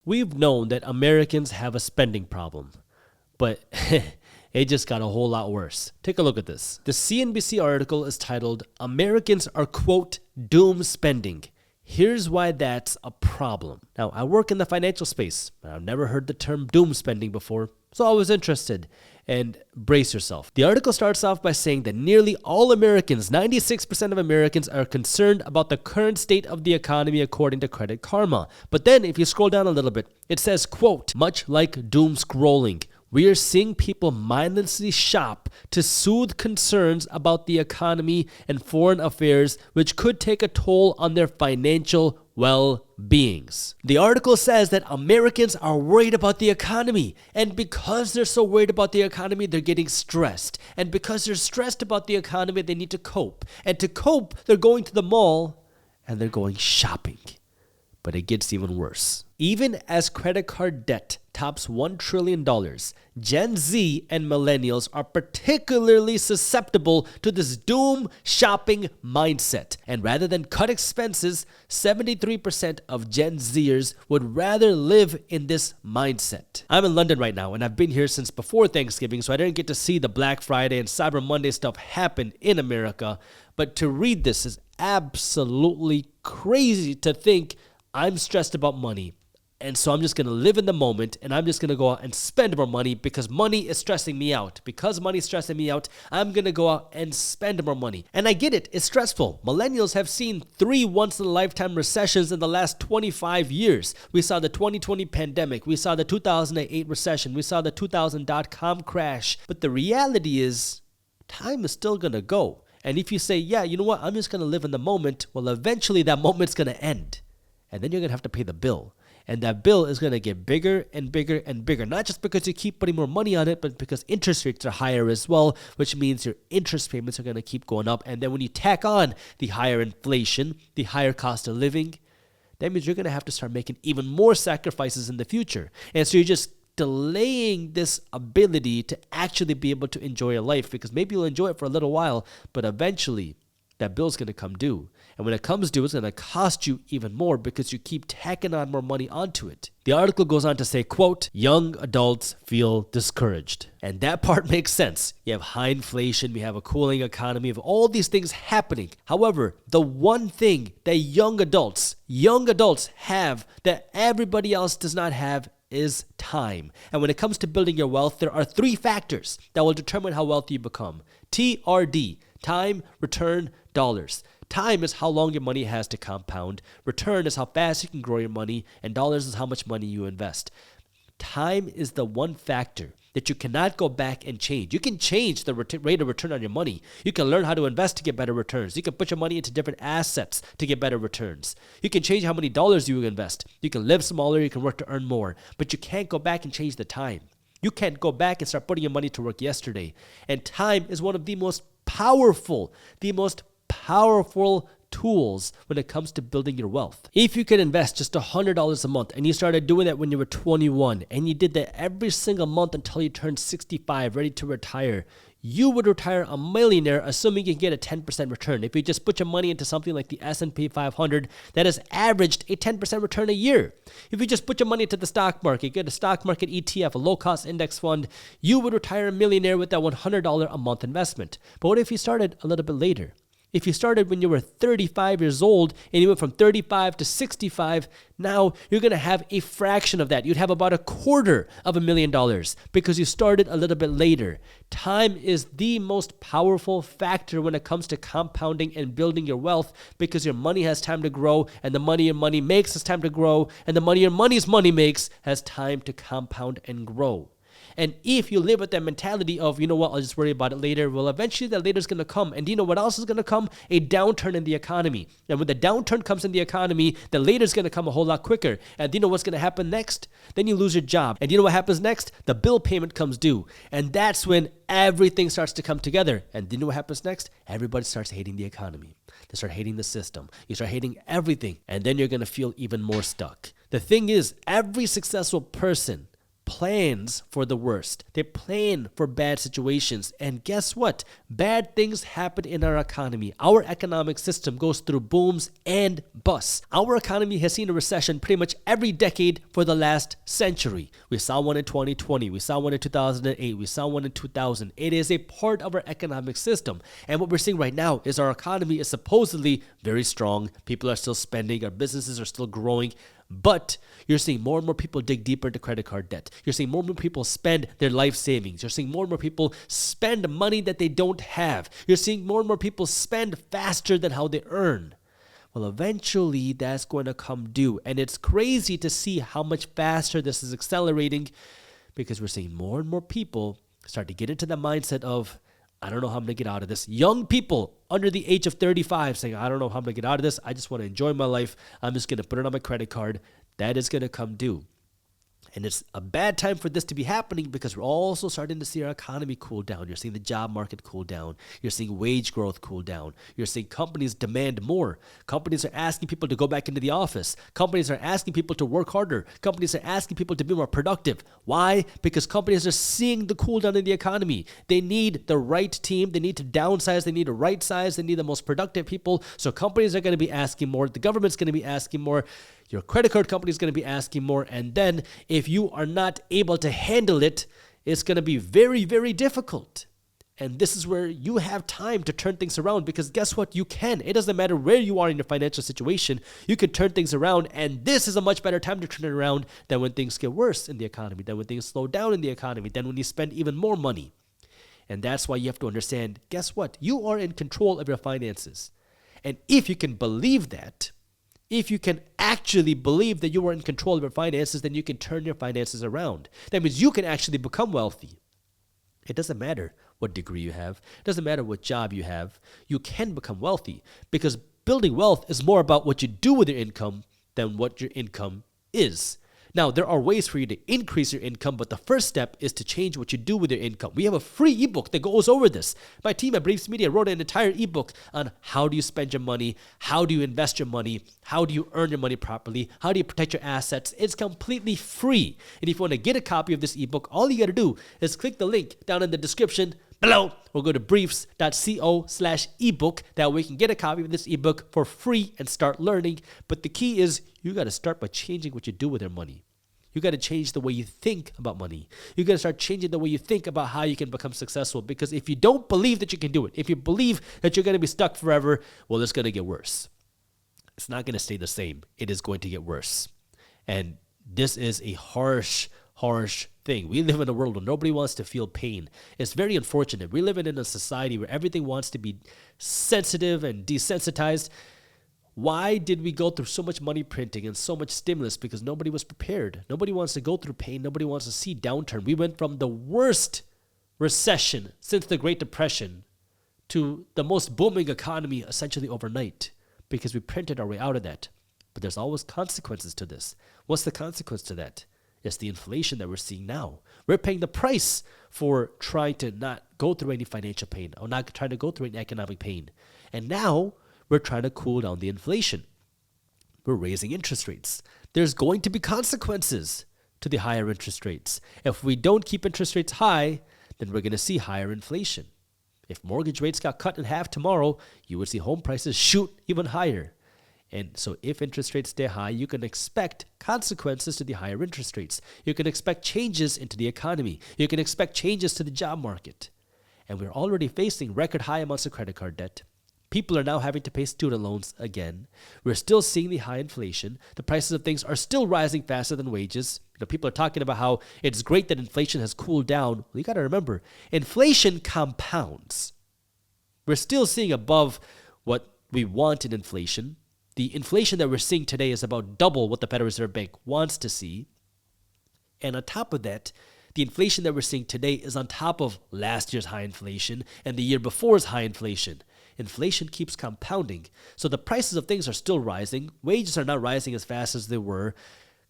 We've known that Americans have a spending problem, but it just got a whole lot worse. Take a look at this. The CNBC article is titled, "Americans are, quote, doom spending. Here's why that's a problem." Now, I work in the financial space, but I've never heard the term doom spending before, so I was interested. And brace yourself. The article starts off by saying that nearly all Americans, 96% of Americans, are concerned about the current state of the economy according to Credit Karma. But then if you scroll down a little bit, it says, quote, "Much like doom scrolling, we are seeing people mindlessly shop to soothe concerns about the economy and foreign affairs, which could take a toll on their financial well-beings." The article says that Americans are worried about the economy, and because they're so worried about the economy, they're getting stressed. And because they're stressed about the economy, they need to cope. And to cope, they're going to the mall and they're going shopping. But it gets even worse. Even as credit card debt tops $1 trillion, Gen Z and millennials are particularly susceptible to this doom shopping mindset. And rather than cut expenses, 73% of Gen Zers would rather live in this mindset. I'm in London right now, and I've been here since before Thanksgiving, so I didn't get to see the Black Friday and Cyber Monday stuff happen in America. But to read this is absolutely crazy to think I'm stressed about money, and so I'm just going to live in the moment, and I'm just going to go out and spend more money because money is stressing me out. Because money is stressing me out, I'm going to go out and spend more money. And I get it. It's stressful. Millennials have seen 3 once-in-a-lifetime recessions in the last 25 years. We saw the 2020 pandemic. We saw the 2008 recession. We saw the 2000 dot-com crash. But the reality is, time is still going to go. And if you say, yeah, you know what, I'm just going to live in the moment, well, eventually that moment's going to end. And then you're going to have to pay the bill. And that bill is going to get bigger and bigger and bigger. Not just because you keep putting more money on it, but because interest rates are higher as well, which means your interest payments are going to keep going up. And then when you tack on the higher inflation, the higher cost of living, that means you're going to have to start making even more sacrifices in the future. And so you're just delaying this ability to actually be able to enjoy your life, because maybe you'll enjoy it for a little while, but eventually that bill's going to come due. And when it comes due, it's going to cost you even more because you keep tacking on more money onto it. The article goes on to say, quote, "Young adults feel discouraged." And that part makes sense. You have high inflation, we have a cooling economy, of all these things happening. However, the one thing that young adults have that everybody else does not have is time. And when it comes to building your wealth, there are 3 factors that will determine how wealthy you become. TRD, time, return, dollars. Time is how long your money has to compound. Return is how fast you can grow your money. And dollars is how much money you invest. Time is the one factor that you cannot go back and change. You can change the rate of return on your money. You can learn how to invest to get better returns. You can put your money into different assets to get better returns. You can change how many dollars you invest. You can live smaller. You can work to earn more. But you can't go back and change the time. You can't go back and start putting your money to work yesterday. And time is one of the most powerful tools when it comes to building your wealth. If you could invest just $100 a month and you started doing that when you were 21 and you did that every single month until you turned 65, ready to retire, you would retire a millionaire, assuming you can get a 10% return. If you just put your money into something like the S&P 500 that has averaged a 10% return a year. If you just put your money into the stock market, get a stock market ETF, a low-cost index fund, you would retire a millionaire with that $100 a month investment. But what if you started a little bit later? If you started when you were 35 years old and you went from 35 to 65, now you're going to have a fraction of that. You'd have about $250,000 because you started a little bit later. Time is the most powerful factor when it comes to compounding and building your wealth, because your money has time to grow, and the money your money makes has time to grow, and the money your money's money makes has time to compound and grow. And if you live with that mentality of, you know what, I'll just worry about it later, well, eventually that later is going to come. And do you know what else is going to come? A downturn in the economy. And when the downturn comes in the economy, the later is going to come a whole lot quicker. And do you know what's going to happen next? Then you lose your job. And do you know what happens next? The bill payment comes due. And that's when everything starts to come together. And do you know what happens next? Everybody starts hating the economy. They start hating the system. You start hating everything. And then you're going to feel even more stuck. The thing is, every successful person plans for the worst. They plan for bad situations. And guess what? Bad things happen in our economy. Our economic system goes through booms and busts. Our economy has seen a recession pretty much every decade for the last century. We saw one in 2020. We saw one in 2008. We saw one in 2000. It is a part of our economic system. And what we're seeing right now is our economy is supposedly very strong. People are still spending. Our businesses are still growing. But you're seeing more and more people dig deeper into credit card debt. You're seeing more and more people spend their life savings. You're seeing more and more people spend money that they don't have. You're seeing more and more people spend faster than how they earn. Well, eventually that's going to come due. And it's crazy to see how much faster this is accelerating because we're seeing more and more people start to get into the mindset of, I don't know how I'm going to get out of this. Young people under the age of 35 saying, I don't know how I'm going to get out of this. I just want to enjoy my life. I'm just going to put it on my credit card. That is going to come due. And it's a bad time for this to be happening because we're also starting to see our economy cool down. You're seeing the job market cool down. You're seeing wage growth cool down. You're seeing companies demand more. Companies are asking people to go back into the office. Companies are asking people to work harder. Companies are asking people to be more productive. Why? Because companies are seeing the cool down in the economy. They need the right team. They need to downsize. They need a right size. They need the most productive people. So companies are going to be asking more. The government's going to be asking more. Your credit card company is going to be asking more. And then if you are not able to handle it, it's going to be very, very difficult. And this is where you have time to turn things around because guess what? You can. It doesn't matter where you are in your financial situation. You can turn things around. And this is a much better time to turn it around than when things get worse in the economy, than when things slow down in the economy, than when you spend even more money. And that's why you have to understand, guess what? You are in control of your finances. And if you can believe that, if you can actually believe that you are in control of your finances, then you can turn your finances around. That means you can actually become wealthy. It doesn't matter what degree you have. It doesn't matter what job you have. You can become wealthy because building wealth is more about what you do with your income than what your income is. Now, there are ways for you to increase your income, but the first step is to change what you do with your income. We have a free ebook that goes over this. My team at Briefs Media wrote an entire ebook on how do you spend your money, how do you invest your money, how do you earn your money properly, how do you protect your assets. It's completely free. And if you want to get a copy of this ebook, all you got to do is click the link down in the description below or go to briefs.co/ebook. That way you can get a copy of this ebook for free and start learning. But the key is you got to start by changing what you do with your money. You got to change the way you think about money. You got to start changing the way you think about how you can become successful. Because if you don't believe that you can do it, if you believe that you're going to be stuck forever, well, it's going to get worse. It's not going to stay the same. It is going to get worse. And this is a harsh thing. We live in a world where nobody wants to feel pain. It's very unfortunate. We live in a society where everything wants to be sensitive and desensitized. Why did we go through so much money printing and so much stimulus? Because nobody was prepared. Nobody wants to go through pain. Nobody wants to see downturn. We went from the worst recession since the Great Depression to the most booming economy essentially overnight because we printed our way out of that. But there's always consequences to this. What's the consequence to that? It's the inflation that we're seeing now. We're paying the price for trying to not go through any financial pain or not trying to go through any economic pain. And now we're trying to cool down the inflation. We're raising interest rates. There's going to be consequences to the higher interest rates. If we don't keep interest rates high, then we're going to see higher inflation. If mortgage rates got cut in half tomorrow, you would see home prices shoot even higher. And so if interest rates stay high, you can expect consequences to the higher interest rates. You can expect changes into the economy. You can expect changes to the job market. And we're already facing record high amounts of credit card debt. People are now having to pay student loans again. We're still seeing the high inflation. The prices of things are still rising faster than wages. People are talking about how it's great that inflation has cooled down. Well, you got to remember, inflation compounds. We're still seeing above what we want in inflation. The inflation that we're seeing today is about double what the Federal Reserve Bank wants to see. And on top of that, the inflation that we're seeing today is on top of last year's high inflation and the year before's high inflation. Inflation keeps compounding. So the prices of things are still rising. Wages are not rising as fast as they were.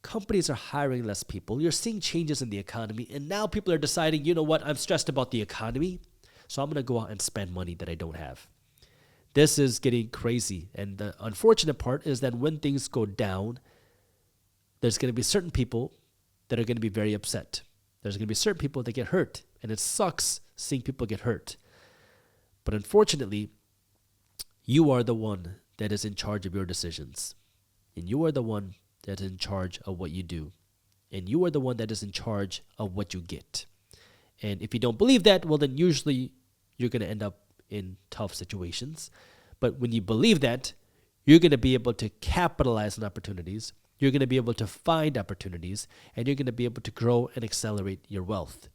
Companies are hiring less people. You're seeing changes in the economy. And now people are deciding, you know what, I'm stressed about the economy, so I'm going to go out and spend money that I don't have. This is getting crazy. And the unfortunate part is that when things go down, there's going to be certain people that are going to be very upset. There's going to be certain people that get hurt, and it sucks seeing people get hurt. But unfortunately, you are the one that is in charge of your decisions. And you are the one that is in charge of what you do. And you are the one that is in charge of what you get. And if you don't believe that, well, then usually you're going to end up in tough situations. But when you believe that, you're going to be able to capitalize on opportunities. You're going to be able to find opportunities, and you're going to be able to grow and accelerate your wealth.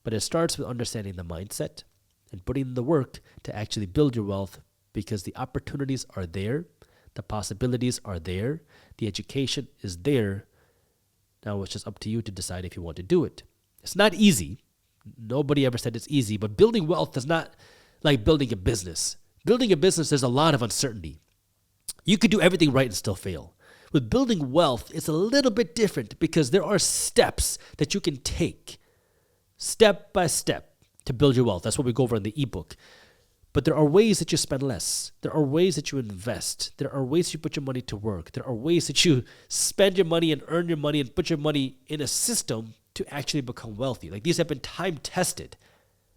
But it starts with understanding the mindset and putting in the work to actually build your wealth, because the opportunities are there, the possibilities are there, the education is there. Now it's just up to you to decide if you want to do it. It's not easy. Nobody ever said it's easy, but building wealth is not like building a business. Building a business, there's a lot of uncertainty. You could do everything right and still fail. With building wealth, it's a little bit different because there are steps that you can take step by step to build your wealth. That's what we go over in the ebook. But there are ways that you spend less. There are ways that you invest. There are ways you put your money to work. There are ways that you spend your money and earn your money and put your money in a system to actually become wealthy. Like, these have been time tested.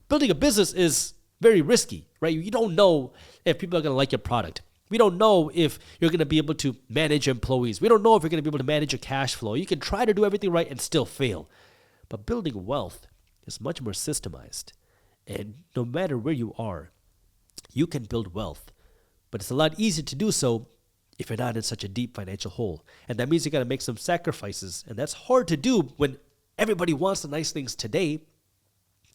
Building a business is very risky, right? You don't know if people are going to like your product. We don't know if you're going to be able to manage employees. We don't know if you're going to be able to manage your cash flow. You can try to do everything right and still fail. But building wealth is much more systemized. And no matter where you are, you can build wealth. But it's a lot easier to do so if you're not in such a deep financial hole. And that means you got to make some sacrifices. And that's hard to do when everybody wants the nice things today.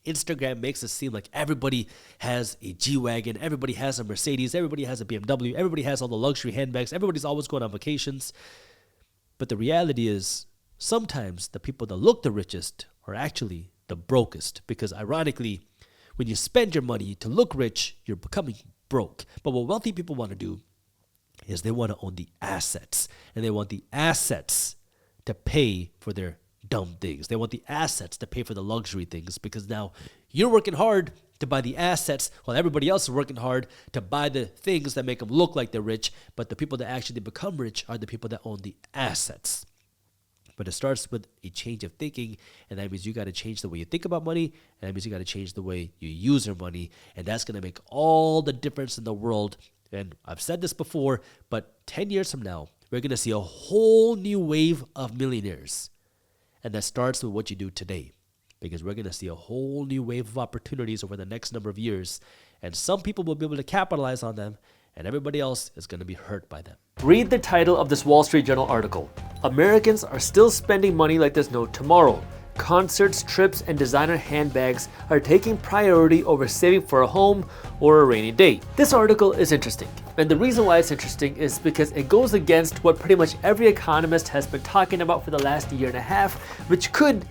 Instagram makes it seem like everybody has a G-Wagon, everybody has a Mercedes, everybody has a BMW, everybody has all the luxury handbags, everybody's always going on vacations. But the reality is, sometimes the people that look the richest are actually the brokest, because ironically, when you spend your money to look rich, you're becoming broke. But what wealthy people want to do is they want to own the assets, and they want the assets to pay for their dumb things. They want the assets to pay for the luxury things, because now you're working hard to buy the assets while everybody else is working hard to buy the things that make them look like they're rich. But the people that actually become rich are the people that own the assets. But it starts with a change of thinking, and that means you got to change the way you think about money, and that means you got to change the way you use your money, and that's going to make all the difference in the world. And I've said this before, but 10 years from now, we're going to see a whole new wave of millionaires. And that starts with what you do today, because we're going to see a whole new wave of opportunities over the next number of years. And some people will be able to capitalize on them, and everybody else is going to be hurt by them. Read the title of this Wall Street Journal article. Americans are still spending money like there's no tomorrow. Concerts, trips, and designer handbags are taking priority over saving for a home or a rainy day. This article is interesting, and the reason why it's interesting is because it goes against what pretty much every economist has been talking about for the last year and a half, which could